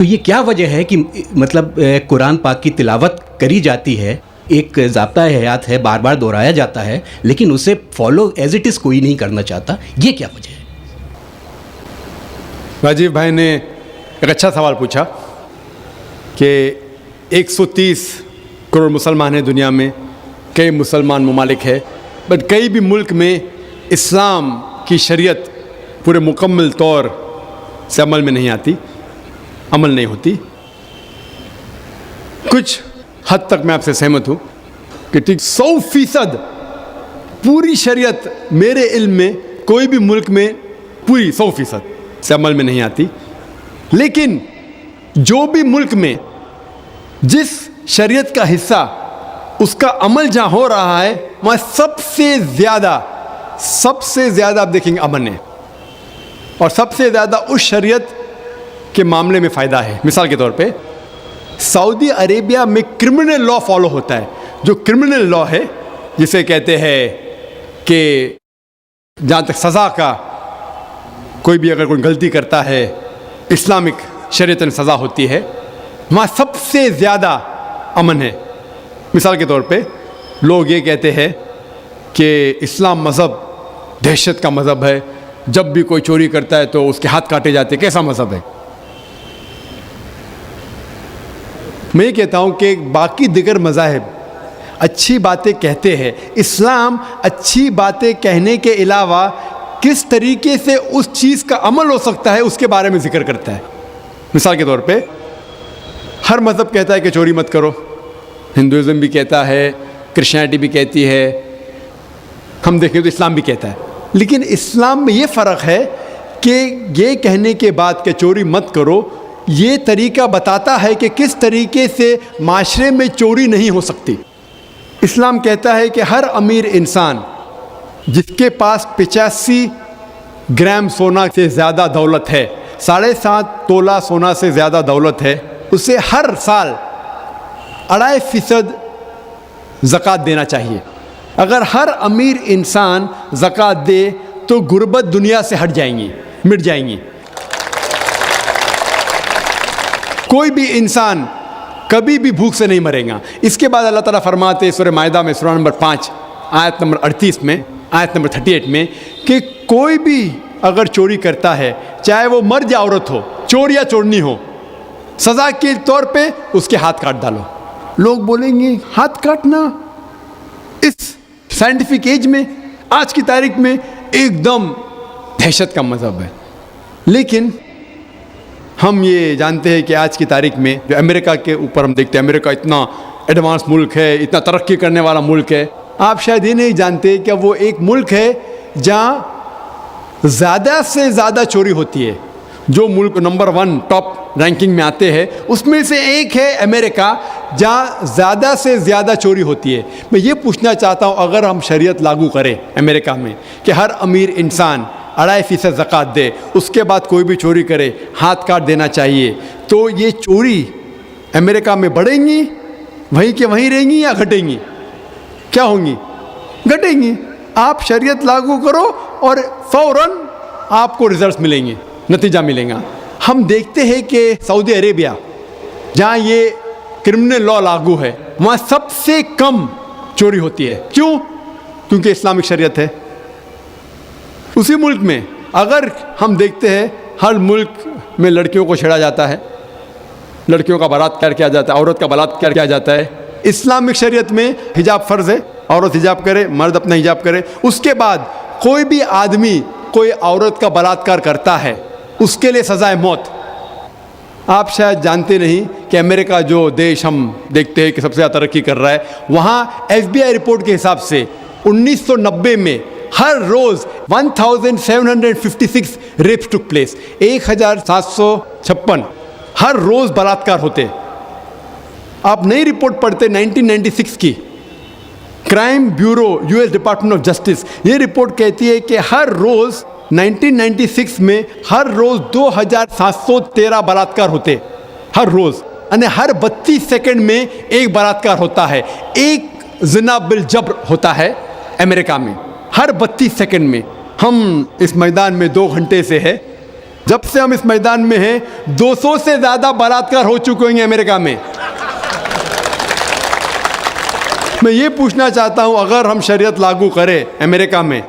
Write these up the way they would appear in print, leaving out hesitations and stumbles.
तो ये क्या वजह है कि मतलब कुरान पाक की तिलावत करी जाती है, एक ज़ाब्ता हयात है, बार बार दोहराया जाता है, लेकिन उसे फॉलो एज इट इज़ कोई नहीं करना चाहता, ये क्या वजह है? राजीव भाई ने एक अच्छा सवाल पूछा कि 130 करोड़ मुसलमान हैं दुनिया में, कई मुसलमान ममालिक है, बट कई भी मुल्क में इस्लाम की शरीयत पूरे मुकम्मल तौर से अमल में नहीं आती, अमल नहीं होती। कुछ हद तक मैं आपसे सहमत हूँ कि ठीक 100% पूरी शरीयत मेरे इल्म में कोई भी मुल्क में पूरी 100% से अमल में नहीं आती, लेकिन जो भी मुल्क में जिस शरीयत का हिस्सा उसका अमल जहाँ हो रहा है वहाँ सबसे ज़्यादा आप देखेंगे अमन है, और सबसे ज़्यादा उस शरीयत के मामले में फ़ायदा है। मिसाल के तौर पे सऊदी अरेबिया में क्रिमिनल लॉ फॉलो होता है। जो क्रिमिनल लॉ है, जिसे कहते हैं कि जहाँ तक सज़ा का, कोई भी अगर कोई गलती करता है इस्लामिक शरीयत में सज़ा होती है, वहाँ सबसे ज़्यादा अमन है। मिसाल के तौर पे लोग ये कहते हैं कि इस्लाम मज़हब दहशत का मज़हब है, जब भी कोई चोरी करता है तो उसके हाथ काटे जाते। कैसा मज़हब है? मैं ये कहता हूँ कि बाकी दिगर मज़ाहिब अच्छी बातें कहते हैं, इस्लाम अच्छी बातें कहने के अलावा किस तरीके से उस चीज़ का अमल हो सकता है उसके बारे में ज़िक्र करता है। मिसाल के तौर पे हर मज़हब कहता है कि चोरी मत करो, हिंदुज़म भी कहता है, क्रिश्चियनिटी भी कहती है, हम देखें तो इस्लाम भी कहता है। लेकिन इस्लाम में ये फ़र्क है कि ये कहने के बाद कि चोरी मत करो, ये तरीका बताता है कि किस तरीके से माशरे में चोरी नहीं हो सकती। इस्लाम कहता है कि हर अमीर इंसान जिसके पास 85 ग्राम सोना से ज़्यादा दौलत है, 7.5 तोला सोना से ज़्यादा दौलत है, उसे हर साल 2.5% ज़कात देना चाहिए। अगर हर अमीर इंसान ज़कात दे तो गुर्बत दुनिया से हट जाएंगी, मिट जाएंगी। कोई भी इंसान कभी भी भूख से नहीं मरेगा। इसके बाद अल्लाह ताला फरमाते हैं सूरह माइदा में सूरह नंबर 5 आयत नंबर 38 में, आयत नंबर 38 में, कि कोई भी अगर चोरी करता है, चाहे वो मर्द या औरत हो, चोर या चोरनी हो, सज़ा के तौर पे उसके हाथ काट डालो। लोग बोलेंगे हाथ काटना इस साइंटिफिक एज में, आज की तारीख में एकदम दहशत का मज़हब है। लेकिन हम ये जानते हैं कि आज की तारीख में जो अमेरिका के ऊपर हम देखते हैं, अमेरिका इतना एडवांस मुल्क है, इतना तरक्की करने वाला मुल्क है, आप शायद ये नहीं जानते कि वो एक मुल्क है जहाँ ज़्यादा से ज़्यादा चोरी होती है। जो मुल्क नंबर 1 टॉप रैंकिंग में आते हैं उसमें से एक है अमेरिका, जहाँ ज़्यादा से ज़्यादा चोरी होती है। मैं ये पूछना चाहता हूँ, अगर हम शरीयत लागू करें अमेरिका में कि हर अमीर इंसान 2.5% ज़कात दे, उसके बाद कोई भी चोरी करे हाथ काट देना चाहिए, तो ये चोरी अमेरिका में बढ़ेंगी, वहीं के वहीं रहेंगी या घटेंगी? क्या होंगी? घटेंगी। आप शरीयत लागू करो और फ़ौरन आपको रिजल्ट मिलेंगे, नतीजा मिलेगा। हम देखते हैं कि सऊदी अरेबिया जहाँ ये क्रिमिनल लॉ लागू है, वहाँ सबसे कम चोरी होती है। क्यों? क्योंकि इस्लामिक शरीयत है। उसी मुल्क में अगर हम देखते हैं हर मुल्क में लड़कियों को छेड़ा जाता है, लड़कियों का बलात्कार किया जाता है, औरत का बलात्कार किया जाता है। इस्लामिक शरीयत में हिजाब फ़र्ज़ है, औरत हिजाब करे, मर्द अपना हिजाब करे। उसके बाद कोई भी आदमी कोई औरत का बलात्कार करता है, उसके लिए सज़ाए मौत। आप शायद जानते नहीं कि अमेरिका जो देश हम देखते हैं कि सबसे ज़्यादा तरक्की कर रहा है, वहाँ FBI रिपोर्ट के हिसाब से 1990 में हर रोज़ 1756 रेप्स टुक प्लेस, 1756 हर रोज़ बलात्कार होते। आप नई रिपोर्ट पढ़ते 1996 की, crime bureau US department of justice, ये रिपोर्ट कहती है कि हर रोज़ 1996 में हर रोज़ 2713 बलात्कार होते, हर रोज़। यानी हर 32 सेकंड में एक बलात्कार होता है, एक ज़िना बिल जब्र होता है अमेरिका में, हर 32 सेकंड में। हम इस मैदान में 2 घंटे से है, जब से हम इस मैदान में हैं 200 से ज़्यादा बलात्कार हो चुके होंगे अमेरिका में। मैं ये पूछना चाहता हूँ, अगर हम शरीयत लागू करें अमेरिका में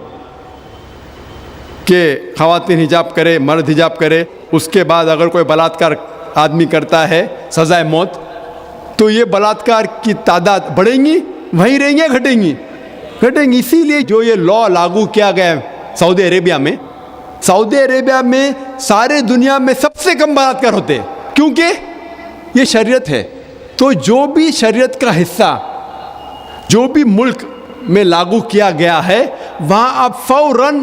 कि ख़वातीन हिजाब करे, मर्द हिजाब करे, उसके बाद अगर कोई बलात्कार आदमी करता है सज़ाए मौत, तो ये बलात्कार की तादाद बढ़ेंगी, वहीं रहेंगी या घटेंगी? घटेंगी। इसीलिए जो ये लॉ लागू किया गया है सऊदी अरेबिया में, सऊदी अरेबिया में सारे दुनिया में सबसे कम बलात्कार होते हैं, क्योंकि ये शरीयत है। तो जो भी शरीयत का हिस्सा जो भी मुल्क में लागू किया गया है, वहाँ आप फौरन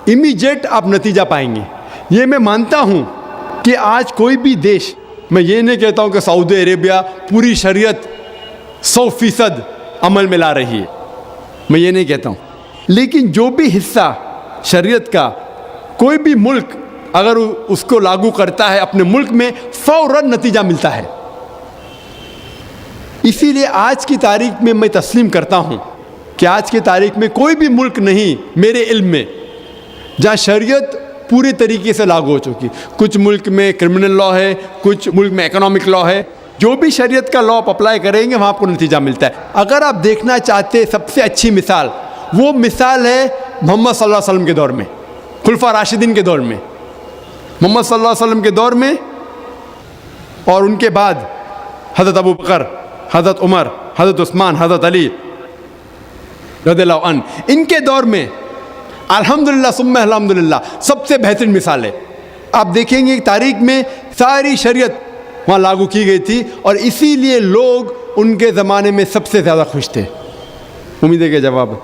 इमीडिएट आप नतीजा पाएंगे। ये मैं मानता हूँ कि आज कोई भी देश, मैं ये नहीं कहता हूँ कि सऊदी अरेबिया पूरी शरीयत 100% अमल में ला रही है, मैं ये नहीं कहता हूँ, लेकिन जो भी हिस्सा शरीयत का कोई भी मुल्क अगर उसको लागू करता है अपने मुल्क में, फौरन नतीजा मिलता है। इसीलिए आज की तारीख में मैं तस्लीम करता हूँ कि आज की तारीख में कोई भी मुल्क नहीं मेरे इल्म में जहाँ शरीयत पूरे तरीके से लागू हो चुकी। कुछ मुल्क में क्रिमिनल लॉ है, कुछ मुल्क में इकोनॉमिक लॉ है। जो भी शरीयत का लॉ आप अप्लाई करेंगे वहाँ आपको नतीजा मिलता है। अगर आप देखना चाहते हैं सबसे अच्छी मिसाल, वो मिसाल है मोहम्मद सल्लल्लाहु अलैहि वसल्लम के दौर में, खुलफा राशिदीन के दौर में। मोहम्मद सल्लल्लाहु अलैहि वसल्लम के दौर में और उनके बाद हज़रत अबू बकर, हज़रत उमर, हज़रत उस्मान, हज़रत अली रज़ियल्लाहु अन्हु, इनके दौर में अल्हम्दुलिल्लाह सुम्मा अल्हम्दुलिल्लाह सबसे बेहतरीन मिसाल है। आप देखेंगे तारीख में सारी शरीयत वहाँ लागू की गई थी और इसीलिए लोग उनके ज़माने में सबसे ज़्यादा खुश थे। उम्मीद है कि जवाब